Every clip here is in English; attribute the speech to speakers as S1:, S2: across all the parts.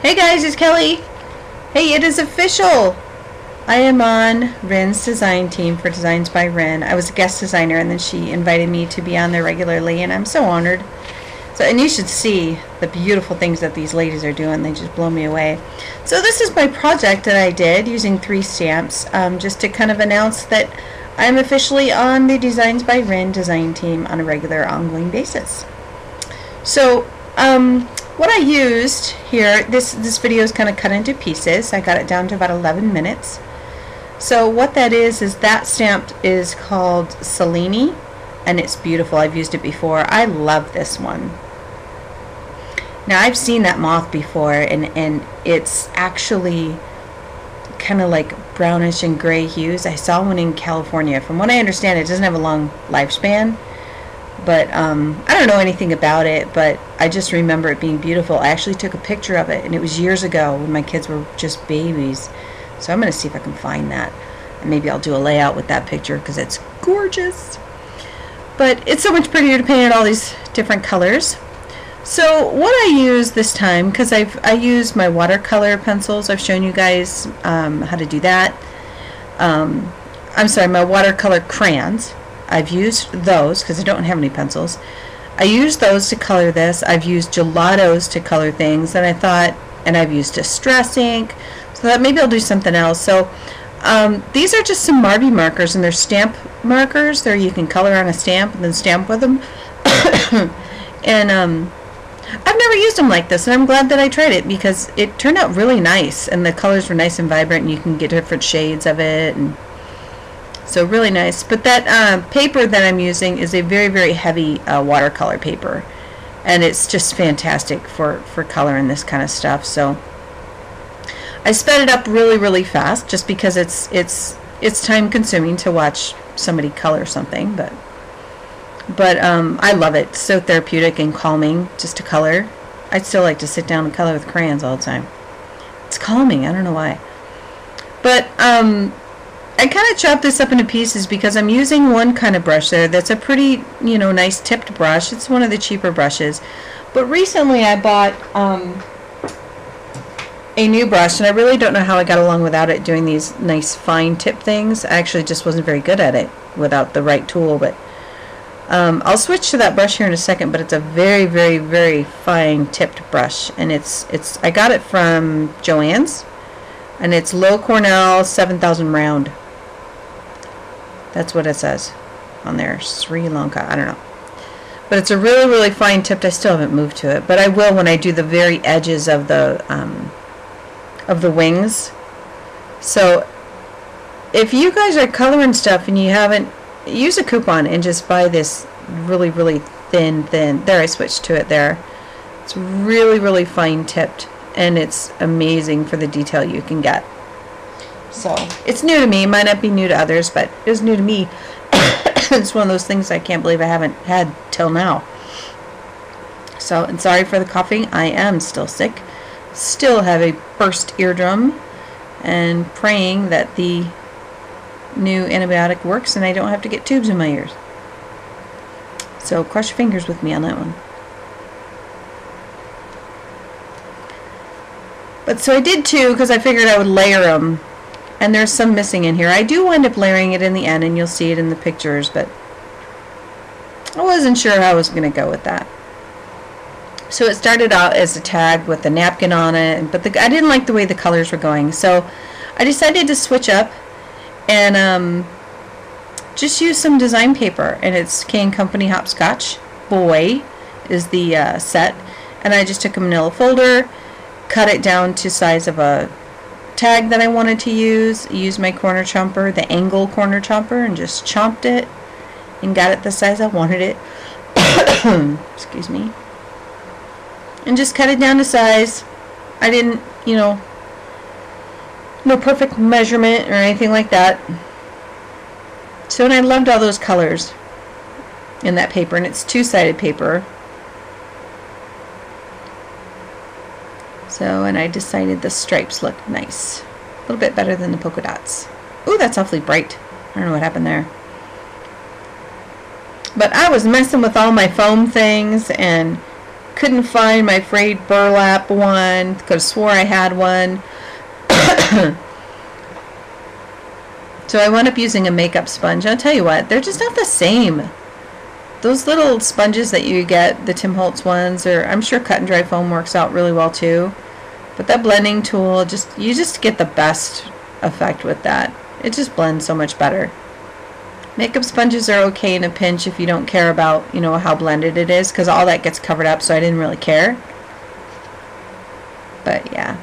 S1: Hey guys, it's Kelly. Hey, it is official. I am on Ryn's design team for Designs by Ryn. I was a guest designer and then she invited me to be on there regularly and I'm so honored. And you should see the beautiful things that these ladies are doing. They just blow me away. So this is my project that I did using 3 stamps just to kind of announce that I'm officially on the Designs by Ryn design team on a regular ongoing basis. So what I used here, this video is kind of cut into pieces. I got it down to about 11 minutes. So what that is that stamp is called Selene, and it's beautiful. I've used it before. I love this one. Now I've seen that moth before, and it's actually kind of like brownish and gray hues. I saw one in California. From what I understand, it doesn't have a long lifespan. But I don't know anything about it, but I just remember it being beautiful. I actually took a picture of it, and it was years ago when my kids were just babies. So I'm going to see if I can find that. And maybe I'll do a layout with that picture because it's gorgeous. But it's so much prettier to paint in all these different colors. So what I use this time, because I use my watercolor pencils. I've shown you guys how to do that. I'm sorry, my watercolor crayons. I've used those because I don't have any pencils. I used those to color this. I've used gelatos to color things, and I thought, and I've used distress ink, so that maybe I'll do something else. So these are just some Marby markers, and they're stamp markers. There you can color on a stamp and then stamp with them. And I've never used them like this, and I'm glad that I tried it because it turned out really nice, and the colors were nice and vibrant, and you can get different shades of it. And so really nice. But that paper that I'm using is a very, very heavy watercolor paper, and it's just fantastic for coloring this kind of stuff. So I sped it up really, really fast just because it's time consuming to watch somebody color something, but I love it. It's so therapeutic and calming just to color. I'd still like to sit down and color with crayons all the time. It's calming. I don't know why. But I kind of chopped this up into pieces because I'm using one kind of brush there that's a pretty, nice tipped brush. It's one of the cheaper brushes. But recently I bought a new brush, and I really don't know how I got along without it doing these nice fine tip things. I actually just wasn't very good at it without the right tool. But I'll switch to that brush here in a second, but it's a very, very, very fine tipped brush, and I got it from Joann's, and it's Low Cornell 7000 round. That's what it says on there, Sri Lanka. I don't know. But it's a really, really fine tipped. I still haven't moved to it, but I will when I do the very edges of the wings. So if you guys are coloring stuff and you haven't, use a coupon and just buy this really, really thin. There, I switched to it there. It's really, really fine tipped, and it's amazing for the detail you can get. So it's new to me. It might not be new to others, but it was new to me. It's one of those things I can't believe I haven't had till now. So, and sorry for the coughing. I am still sick. Still have a burst eardrum, and praying that the new antibiotic works and I don't have to get tubes in my ears. So cross your fingers with me on that one. But so I did 2 because I figured I would layer them. And there's some missing in here. I do wind up layering it in the end, and you'll see it in the pictures, but I wasn't sure how I was going to go with that. So it started out as a tag with a napkin on it, but I didn't like the way the colors were going. So I decided to switch up and just use some design paper. And it's K & Company Hopscotch Boy is the set. And I just took a manila folder, cut it down to size of a tag that I wanted to use my corner chomper, the angle corner chomper, and just chomped it and got it the size I wanted it. Excuse me. And just cut it down to size. I didn't, no perfect measurement or anything like that. So, and I loved all those colors in that paper, and it's 2-sided paper. So, and I decided the stripes look nice. A little bit better than the polka dots. Ooh, that's awfully bright. I don't know what happened there. But I was messing with all my foam things and couldn't find my frayed burlap one. Could have swore I had one. So I wound up using a makeup sponge. I'll tell you what, they're just not the same. Those little sponges that you get, the Tim Holtz ones, or I'm sure cut and dry foam works out really well too. But that blending tool, you just get the best effect with that. It just blends so much better. Makeup sponges are okay in a pinch if you don't care about, you know, how blended it is, because all that gets covered up, so I didn't really care. But yeah,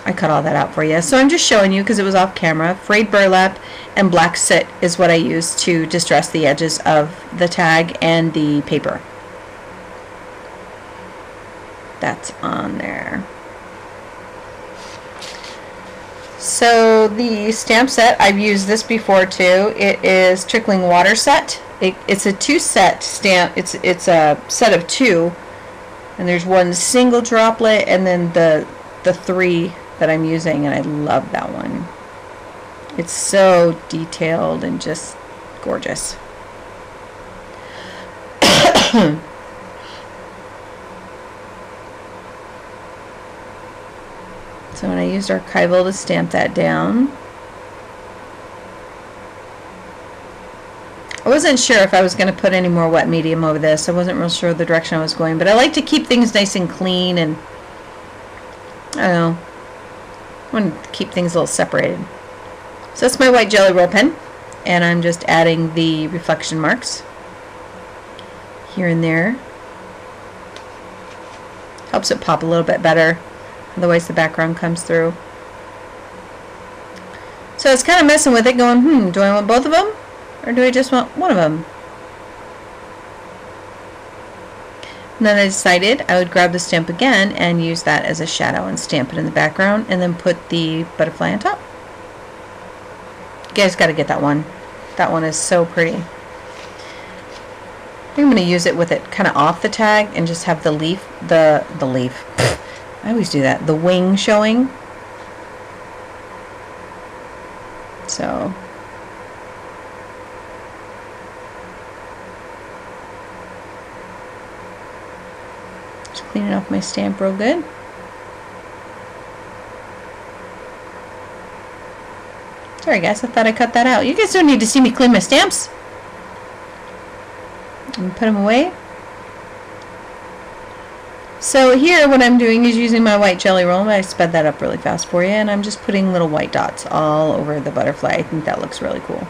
S1: I cut all that out for you. So I'm just showing you because it was off camera. Frayed burlap and black soot is what I use to distress the edges of the tag and the paper. That's on there. So the stamp set, I've used this before too. It is Trickling Water set. It's a 2-set stamp. It's a set of 2, and there's one single droplet and then the 3 that I'm using, and I love that one. It's so detailed and just gorgeous. So when I used Archival to stamp that down, I wasn't sure if I was going to put any more wet medium over this. I wasn't real sure the direction I was going, but I like to keep things nice and clean, and I don't know, I want to keep things a little separated. So that's my white Jelly Roll pen, and I'm just adding the reflection marks here and there. Helps it pop a little bit better. Otherwise the background comes through. So it's kind of messing with it, going, do I want both of them? Or do I just want one of them? And then I decided I would grab the stamp again and use that as a shadow and stamp it in the background, and then put the butterfly on top. You guys got to get that one. That one is so pretty. I think I'm going to use it with it kind of off the tag and just have the leaf, the leaf. I always do that. The wing showing. So. Just cleaning off my stamp real good. Sorry guys, I thought I cut that out. You guys don't need to see me clean my stamps. And put them away. So here what I'm doing is using my white Jelly Roll. I sped that up really fast for you, and I'm just putting little white dots all over the butterfly. I think that looks really cool.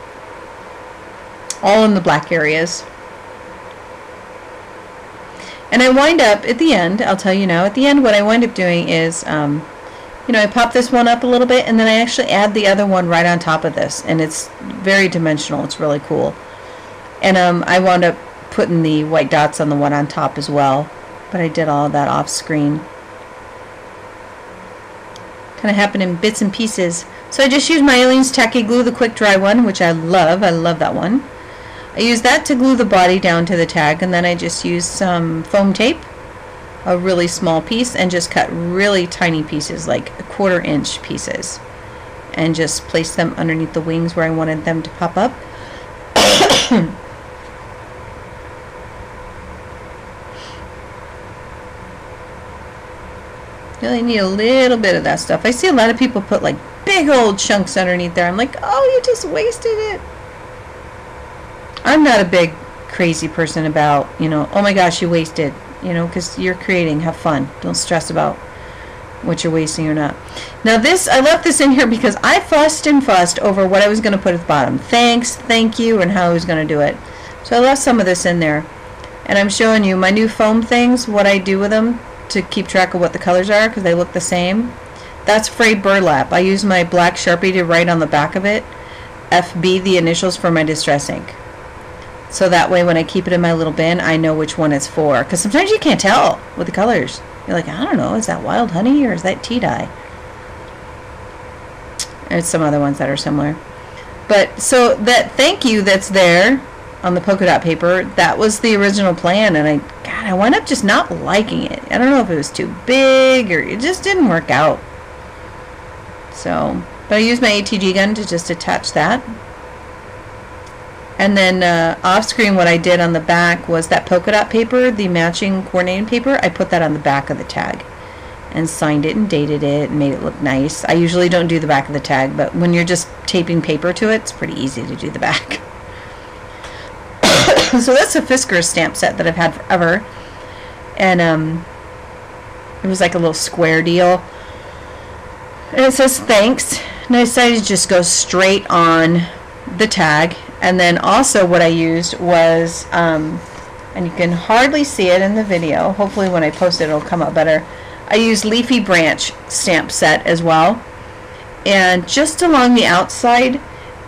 S1: All in the black areas. And I wind up at the end, I'll tell you now, at the end what I wind up doing is, you know, I pop this one up a little bit, and then I actually add the other one right on top of this, and it's very dimensional. It's really cool. And I wound up putting the white dots on the one on top as well. But I did all of that off screen. Kind of happened in bits and pieces. So I just used my Aleene's Tacky Glue, the quick dry one, which I love. I love that one. I used that to glue the body down to the tag, and then I just used some foam tape, a really small piece, and just cut really tiny pieces, like 1/4 inch pieces, and just placed them underneath the wings where I wanted them to pop up. Really need a little bit of that stuff. I see a lot of people put like big old chunks underneath there. I'm like, oh, you just wasted it. I'm not a big crazy person about, you know, oh my gosh, you wasted, you know, because you're creating, have fun. Don't stress about what you're wasting or not. Now this, I left this in here because I fussed and fussed over what I was going to put at the bottom. Thanks, thank you, and how I was going to do it. So I left some of this in there. And I'm showing you my new foam things, what I do with them to keep track of what the colors are, because they look the same. That's frayed burlap. I use my black Sharpie to write on the back of it FB, the initials for my distress ink. So that way when I keep it in my little bin, I know which one it's for. Because sometimes you can't tell with the colors. You're like, I don't know, is that wild honey or is that tea dye? There's some other ones that are similar. But so that thank you that's there on the polka dot paper, that was the original plan, and I wound up just not liking it. I don't know if it was too big or it just didn't work out. So, but I used my ATG gun to just attach that. And then off screen, what I did on the back was that polka dot paper, the matching coordinating paper, I put that on the back of the tag and signed it and dated it and made it look nice. I usually don't do the back of the tag, but when you're just taping paper to it, it's pretty easy to do the back. So that's a Fiskars stamp set that I've had forever. And it was like a little square deal. And it says thanks. And I decided to just go straight on the tag. And then also what I used was, and you can hardly see it in the video, hopefully when I post it it'll come up better, I used Leafy Branch stamp set as well, and just along the outside,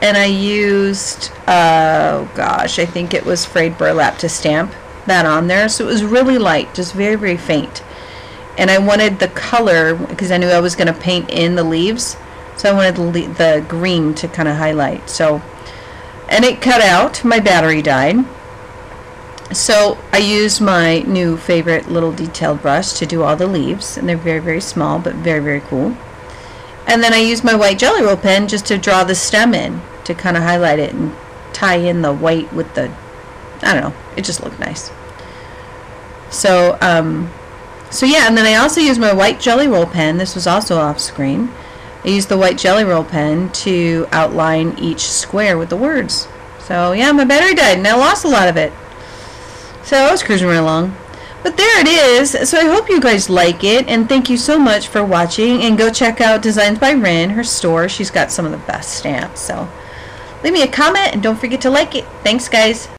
S1: and I used, oh gosh, I think it was frayed burlap to stamp that on there, so it was really light, just very, very faint. And I wanted the color, because I knew I was going to paint in the leaves, so I wanted the green to kind of highlight. So, and it cut out, my battery died. So I used my new favorite little detailed brush to do all the leaves, and they're very, very small, but very, very cool. And then I used my white Jelly Roll pen just to draw the stem in, to kind of highlight it and tie in the white with the, I don't know, it just looked nice. So, so yeah, and then I also used my white Jelly Roll pen. This was also off screen. I used the white Jelly Roll pen to outline each square with the words. So yeah, my battery died and I lost a lot of it. So I was cruising right along. But there it is. So I hope you guys like it, and thank you so much for watching, and go check out Designs by Ryn, her store. She's got some of the best stamps. So leave me a comment and don't forget to like it. Thanks guys.